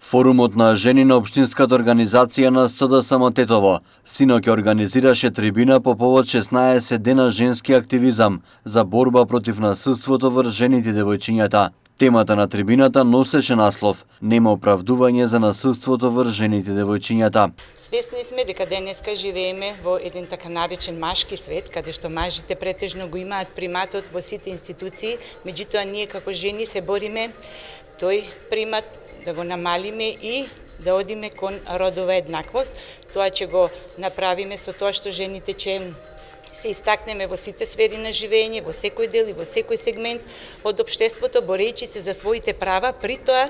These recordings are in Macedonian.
Форумот на жени на Општинската организација на СДСМ Тетово синоќ организираше трибина по повод 16 дена женски активизам за борба против насилството врз жените и девојчињата. Темата на трибината носеше наслов "Нема оправдување за насилството врз жените и девојчињата". Свесни сме дека денеска живееме во еден така наречен машки свет, каде што мажите претежно го имаат приматот во сите институции, меѓутоа ние како жени се бориме тој примат да го намалиме и да одиме кон родова еднаквост. Тоа ќе го направиме со тоа што жените ќе се истакнеме во сите сфери на живење, во секој дел и во секој сегмент од општеството, борејќи се за своите права. При тоа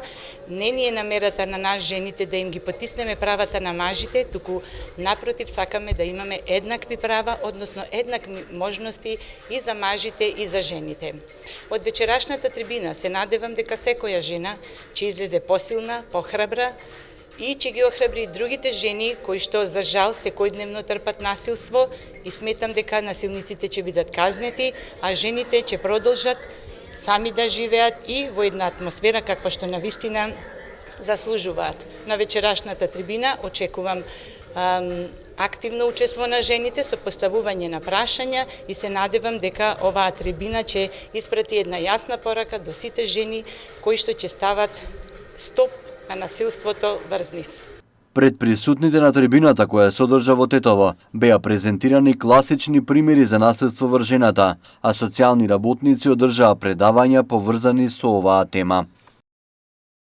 не ни е намерата на нас жените да им ги потиснеме правата на мажите, туку напротив сакаме да имаме еднакви права, односно еднакви можности и за мажите и за жените. Од вечерашната трибина се надевам дека секоја жена ќе излезе посилна, похрабра, и ќе ги охрабри и другите жени кои што за жал секојдневно трпат насилство, и сметам дека насилниците ќе бидат казнети, а жените ќе продолжат сами да живеат и во една атмосфера каква што навистина заслужуваат. На вечерашната трибина очекувам активно учество на жените со поставување на прашања и се надевам дека оваа трибина ќе испрати една јасна порака до сите жени кои што ќе стават стоп на насилството врз нив. Пред присутните на трибината која се одржа во Тетово, беа презентирани класични примери за насилство врз жената, а социјални работници одржаа предавања поврзани со оваа тема.